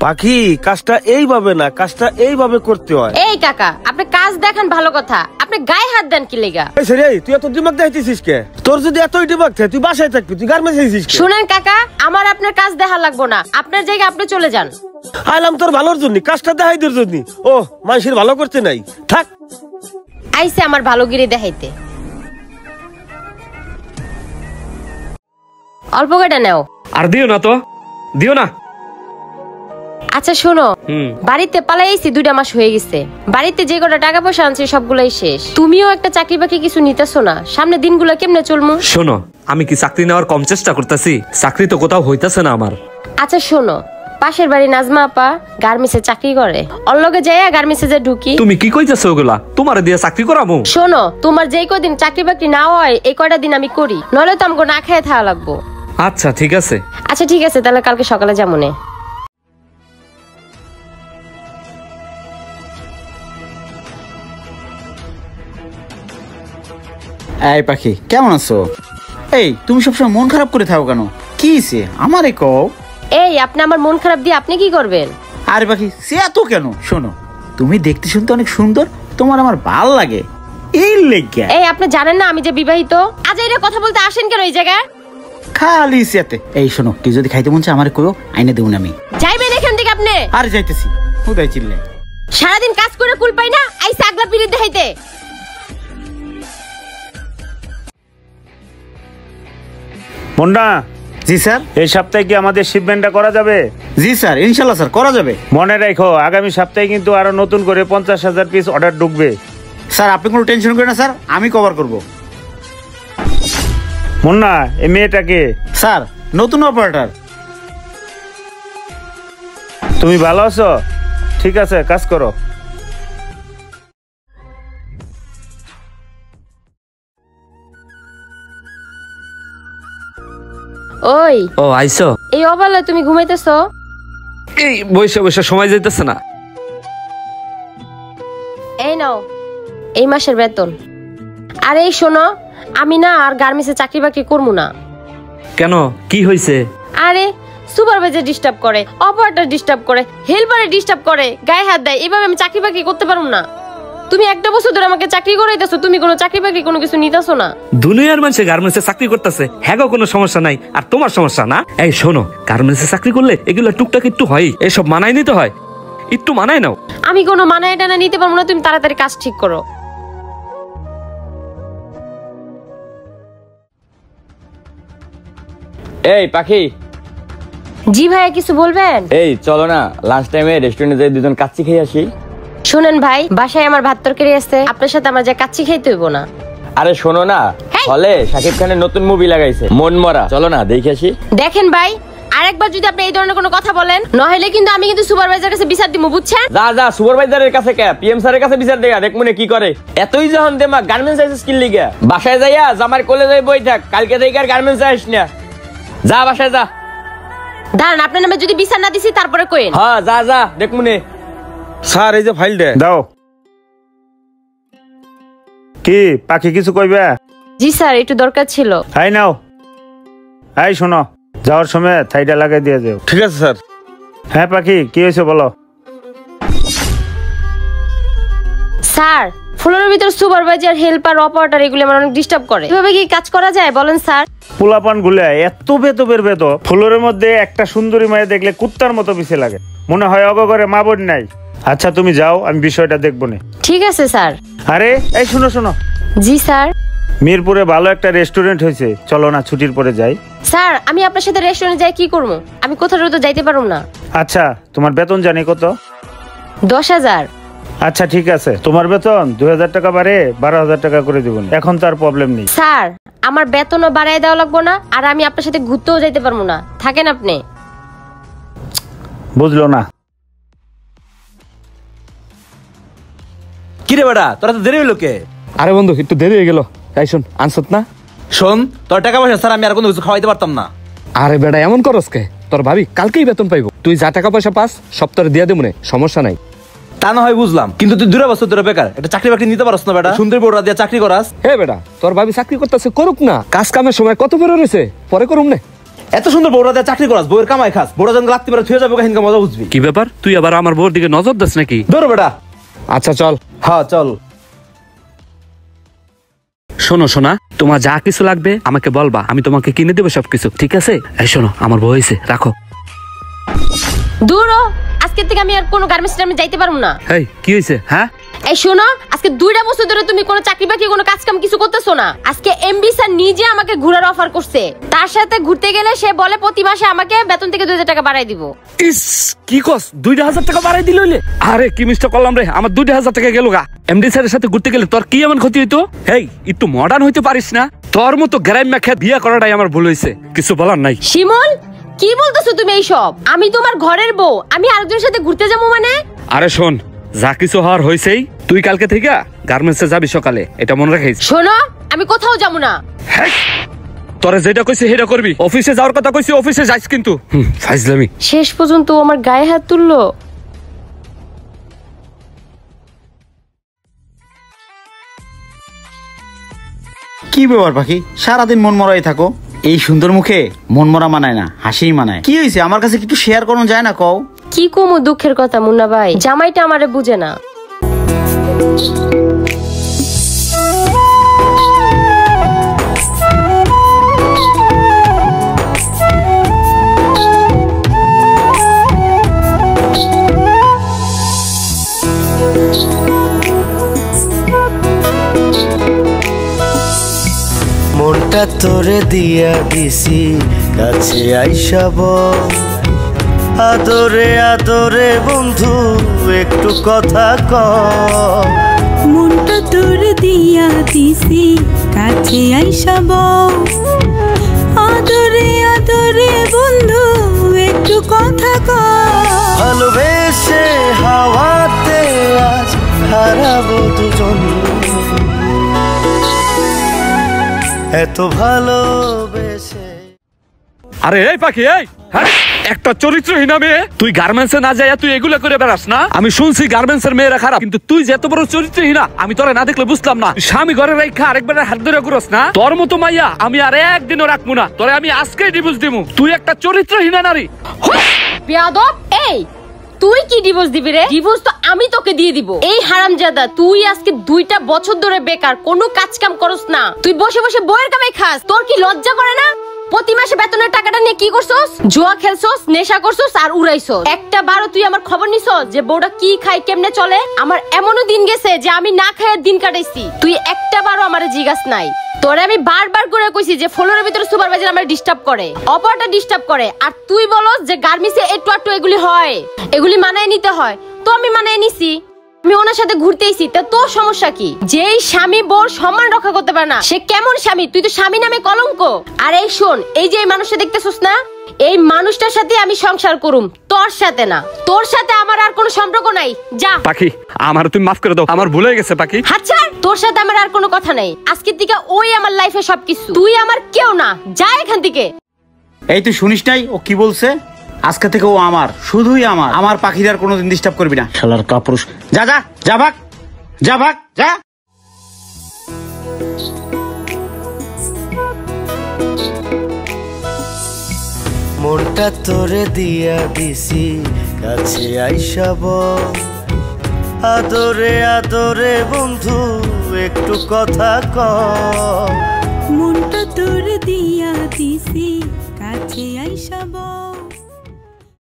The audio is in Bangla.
পাখি কাজটা এইভাবে না, কাজটা এইভাবে করতে হয়। এই কাকা, আপনি কাজ দেখেন ভালো কথা, আপনি গায়ে হাত দেন কি লেগা? তুই এত দিমাগ দেখাইতেছিস কে? তোর যদি এতই দিমাগ থাকে তুই বাসায় থাকবি, তুই গার্মেন্টস আইছিস। শুনেন কাকা, আমার আপনার কাজ দেখা লাগবো না, আপনার জায়গা আপনি চলে যান। আইলাম তোর ভালোর জন্য, কাজটা দেখাই তোর জন্য। ও মানুষের ভালো করতে নাই, থাক। আইসে আমার ভালোগিরি দেখাইতে। অল্প কয়টা নাও। আর দিও না তো, দিও না। আচ্ছা শোনো, বাড়িতে পালাইছি 2 মাস হয়ে গেছে, বাড়িতে যে কটা টাকা পয়সা আনছি সবগুলাই শেষ। তুমিও একটা চাকরি বাকরি কিছু নিতেছো না, সামনে দিনগুলো কেমনে চলমু? শোনো, আমি কি চাকরি নেওয়ার কম চেষ্টা করতেছি? চাকরি তো কোথাও হইতাছে না আমার। আচ্ছা শোনো, পাশের বাড়ি নাজমা আপা গার্মেন্টসে চাকরি করে, ওর লগে যাইয়া গার্মেন্টসে যে ঢুকি। তুমি কি কইতাছো ওগুলা? তোমারে দিয়ে চাকরি করামু? শোনো, তোমার যেই কদিন চাকরি বাকরি না হয় এই কয়টা দিন আমি করি, নলে তো আমাকে না খেয়ে থাকা লাগবো। আচ্ছা ঠিক আছে। আচ্ছা ঠিক আছে, তাহলে কালকে সকালে যাবো নে। এই পাখি, কেমন আছো? এই তুমি সবসময় মন খারাপ করে থাকো কেন? কি হইছে আমারে কও। এই আপনি আমার মন খারাপ দিয়ে আপনি কি করবেন? আরে পাখি, সে এত কেন? শোনো, তুমি দেখতে শুনতে অনেক সুন্দর, তোমার আমার ভাল লাগে, এই লেগে। এই আপনি জানেন না আমি যে বিবাহিত? আজ এইটা কথা বলতে আসেন কেন এই জায়গায়? খালি সেতে। এই শোনো, তুই যদি খাইতে মন চায় আমারে কইও, আইনা দেবো আমি। যাইবেন এখান থেকে আপনি? আরে যাইতেছি, হুদাই চিল্লে। সারাদিন কাজ করে কুল পাই না, আইসা আগলা পিরিত দেখাইতে। মুন্না। জি স্যার। এই সপ্তাহে কি আমাদের শিপমেন্টটা করা যাবে? জি স্যার, ইনশাল্লাহ স্যার, করা যাবে। মনে রাখো, আগামী সপ্তাহে কিন্তু আরো নতুন করে 50,000 পিস অর্ডার ঢুকবে। স্যার আপনি কোনো টেনশন করেন না স্যার, আমি কভার করব। মুন্না, এই মেয়েটাকে? স্যার নতুন অপারেটর। তুমি ভালো আছো? ঠিক আছে, কাজ করো। ওই ও আইছো? এই অবেলায় তুমি ঘুমাইতেছো? এই বসে বসে সময় যাইতেছে না। এই নাও এই মাসের বেতন। আর এই শোনো, আমি না আর গার্মেন্টসে চাকরি বাকরি করবো না। কেন, কি হয়েছে? আরে সুপারভাইজার ডিস্টার্ব করে, অপারেটর ডিস্টার্ব করে, হেল্পারে ডিস্টার্ব করে, গায়ে হাত দেয়, এভাবে আমি চাকরি বাকরি করতে পারবো না। তুমি একটা বছর ধরে আমাকে চাকরি করাইতেছো, তুমি কোনো চাকরি বাকরি কোনো কিছু নিতেছো না। দুনিয়ার মানুষে গার্মেন্টসে চাকরি করতেছে, হ্যাঁ কোনো সমস্যা নাই, আর তোমার সমস্যা না। এই শোনো, গার্মেন্টসে চাকরি করলে এগুলো টুকটাক একটু হয়, এসব মানায় নিতে হয়, একটু মানায় নাও। আমি কোনো মানায় টানা নিতে পারবো না, তুমি তাড়াতাড়ি কাজ ঠিক করো। এই পাখি। জি ভাইয়া, কিছু বলবেন? এই চলো না, লাঞ্চ টাইমে রেস্টুরেন্টে যাই, দুজন কাচ্চি খেয়ে আসি। শুনেন ভাই, বাসায় আমার ভাত তরকারি আছে, আপনার সাথে আমার যা কাচ্চি খাইতে হইব না। আরে শোনো না, হলে শাকিব খানের নতুন মুভি লাগাইছে মন মরা, চলো না দেখে আসি। দেখেন ভাই, আরেকবার যদি আপনি এই ধরনের কোনো কথা বলেন, নইলে কিন্তু আমি কিন্তু সুপারভাইজারের কাছে বিচার দিব, বুঝছেন? যা যা, সুপারভাইজারের কাছে কে, পিএম স্যারের কাছে বিচার দেয়া, দেখ মনে কি করে। এতই যখন দেমা গার্মেন্টস আইসিস কিল লিগা, বাসায় যাইয়া জামার কোলে যাই বই থাক, কালকে থেকে আর গার্মেন্টস আসিস না, যা বাসায় যা। দাঁড়ান, আপনার নামে যদি বিচার না দিছি তারপরে কইেন। হ্যাঁ যা যা, দেখ মনে। স্যার এই যে ফাইলটা দাও। কি পাখি কিছু কইবে? জি স্যার, একটু দরকার ছিল। এই নাও। এই শোনো, যাওয়ার সময় থাইটা লাগাই দিয়ে যাও। ঠিক আছে স্যার। হ্যাঁ পাখি, কি হয়েছে বলো। স্যার, ফ্লোরের ভিতর সুপারভাইজার, হেল্পার, অপারেটর এগুলো আমার অনেক ডিস্টার্ব করে, এভাবে কি কাজ করা যায় বলেন স্যার? পোলাপান গুলা এত বেতবের বেত, ফ্লোরের মধ্যে একটা সুন্দরী মেয়ে দেখলে কুত্তার মতো পিছে লাগে, মনে হয় অগ করে মা বোন নাই। আচ্ছা তুমি যাও, আমি বিষয়টা দেখবো না। ঠিক আছে স্যার। আরে এই শোনো শোনো। জি স্যার। মিরপুরে ভালো একটা রেস্টুরেন্ট হয়েছে, চলো না ছুটির পরে যাই। স্যার আমি আপনার সাথে রেস্টুরেন্টে যাই কি করবো? আমি কোথাও তো যাইতে পারবো না। আচ্ছা তোমার বেতন জানি কত? 10,000। আচ্ছা ঠিক আছে, তোমার বেতন 2,000 টাকা বাড়ে 12,000 টাকা করে দিব, এখন তার প্রবলেম নেই। স্যার আমার বেতনও বাড়াই দেওয়া লাগবো না, আর আমি আপনার সাথে ঘুরতেও যাইতে পারবো না, থাকেন আপনি। বুঝলো না? কিরে বেটা, তোরা তো দেরি হইলো কে? আরে বন্ধু, একটু দেরি হয়ে গেল। তাই শোন, আনসত না? শোন, তোর টাকা পয়সা স্যার আমি আর কোনো কিছু খাওয়াইতে পারতাম না। আরে বেটা এমন করস কে? তোর ভাবি কালকেই বেতন পাইবো, তুই যা টাকা পয়সা পাস সব তোর দিয়া দেবো, সমস্যা নাই। তা না হয় বুঝলাম, কিন্তু তুই 2 বছর ধরে বেকার, একটা চাকরি বাকরি নিতে পারস না বেটা? সুন্দর বড়রা দিয়ে চাকরি করাস। হে বেটা, তোর ভাবি চাকরি করতেছে, করুক না, কাজ কামের সময় কত বেরো রয়েছে, পরে করুম না। এত সুন্দর বউরা দিয়ে চাকরি করাস, বউয়ের কামাই খাস, বউরা যখন লাগতে পারে থুয়ে যাবে কাহিনী মজা বুঝবি। কি ব্যাপার, তুই আবার আমার বউর দিকে নজর দিস নাকি? ধরো বেটা। আচ্ছা চল। হ্যাঁ চল। শোনো সোনা, তোমার যা কিছু লাগবে আমাকে বলবা, আমি তোমাকে কিনে দেবো সবকিছু, ঠিক আছে? এই শোনো, আমার বউ হয়েছে, রাখো। দূর হ, আজকে থেকে আমি আর কোনো গার্মেন্টস আমি যাইতে পারবো না। এই কি হয়েছে? হ্যাঁ এই শোনো, আজকে 2টা বছর ধরে তুমি কোনো চাকরি বাকরি কোনো কাজ কাম কিছু করতেছো না। আজকে এমবি স্যার নিজে আমাকে ঘোরার অফার করছে, তার সাথে ঘুরতে গেলে সে বলে প্রতি মাসে আমাকে বেতন থেকে 2000 টাকা বাড়াই দিব। ইস, কি কস, 2000 টাকা বাড়াই দিল? আরে কি মিস্টার করলাম রে, আমার 2000 টাকা গেল গা। এমডি স্যারের সাথে ঘুরতে গেলে তোর কি এমন ক্ষতি হইতো? হেই, একটু মডার্ন হইতে পারিস না? তোর মতো গ্রাম্য খেত বিয়ে করাটাই আমার ভুল হয়েছে, কিছু বলার নাই। শিমুল, কি বলতেছো তুমি এইসব? আমি তোমার ঘরের বউ, আমি আরেকজনের সাথে ঘুরতে যাবো মানে? আরে শোন, যা কিছু হওয়ার হয়েছেই, তুই কালকে থেকে গার্মেন্টসে যাবি সকালে, এটা মনে রাখিস। শোনো, আমি কোথাও যাবো না। তোরে যেটা কইছি সেটা করবি। অফিসে যাওয়ার কথা কইছি, অফিসে যাইস কিন্তু। ফাইজলামি। শেষ পর্যন্ত ও আমার গায়ে হাত তুললো। কি ব্যাপার পাখি, সারাদিন মন মরাই থাকো? এই সুন্দর মুখে মন মরা মানায় না, হাসিই মানায়। কি হয়েছে, আমার কাছে একটু শেয়ার করুন যায় না? কও। কি কমু দুঃখের কথা মুন্না ভাই, জামাইটা আমারে বুঝে না। মনটা তোরে দিয়া দিছি, কাছে আইসাব আদরে আদরে বন্ধু, একটু কথা ক। মনটা তোরে দিয়া দিছি, কাছে আইসাব আদরে আদরে বন্ধু, একটু কথা ক। ভালোবেসে হাওয়াতে আজ হারাবো দুজন, এত ভালোবেসে। আরে এই পাখি, এই একটা চরিত্রহীন মেয়ে, তুই গার্মেন্টসে না যাইয়া তুই এগুলো করে বেড়াস না? আমি শুনছি গার্মেন্টসের মেয়েরা খারাপ, কিন্তু তুই যে এত বড় চরিত্রহীনা আমি তোরে না দেখলে বুঝলাম না। স্বামী ঘরে রাখা আরেকবার হাত ধরে ঘুরস না? তোর মতো মাইয়া আমি আর একদিনও রাখবো না, তোরে আমি আজকেই ডিভোর্স দিমু। তুই একটা চরিত্রহীনা নারী। বেয়াদব, এই তুই কি ডিভোর্স দিবি রে? ডিভোর্স তো আমি তোকে দিয়ে দিব। এই হারামজাদা, তুই আজকে 2টা বছর ধরে বেকার, কোনো কাজ কাম করস না, তুই বসে বসে বইয়ের কামাই খাস। তোর কি লজ্জা করে না? প্রতি মাসে বেতনের টাকাটা নিয়ে কি করছস? জুয়া খেলছস, নেশা করছস আর উড়াইছস। একটা বারও তুই আমার খবর নিছস যে বউটা কি খায়, কেমনে চলে? আমার এমনও দিন গেছে যে আমি না খায় দিন কাটাইছি, তুই একটা বারও আমারে জিজ্ঞাস নাই। তোরে আমি বারবার করে কইছি যে ফ্লোরের ভিতরে সুপারভাইজার আমারে ডিস্টার্ব করে, অপারটা ডিস্টার্ব করে, আর তুই বলস যে গার্মেন্টসে একটু একটু এগুলি হয়, এগুলি মানায় নিতে হয়। তো আমি মানায় নিছি, আমি ওনার সাথে ঘুরতে আইছি, তা তোর সমস্যা কি? যেই স্বামী বোর সম্মান রক্ষা করতে পারে না, সে কেমন স্বামী? তুই তো স্বামী নামে কলঙ্ক। আর এই শোন, এই যে এই মানুষটা দেখতেছস না, এই মানুষটার সাথে আমি সংসার করুম, তোর সাথে না। তোর সাথে আমার আর কোনো সম্পর্ক নাই, যা। পাখি, আমার তুমি মাফ করে দাও, আমার ভুল হয়ে গেছে পাখি। আচ্ছা, তোর সাথে আমার আর কোনো কথা নাই। আজকের থেকে ওই আমার লাইফে সবকিছু, তুই আমার কেউ না, যা এখান থেকে। এই তুই শুনিস নাই ও কি বলছে? আজকে থেকে ও আমার, শুধুই আমার। আমার পাখির আর কোনোদিন ডিস্টার্ব করবি না, শালার কাপুরুষ। যা যা যা, ভাগ যা, ভাগ যা। মনটা তোরে দিয়া দিছি, কাছে আইসাব আদরে আদরে বন্ধু, একটু কথা ক। মনটা তোরে দিয়া দিছি, কাছে আইসাব।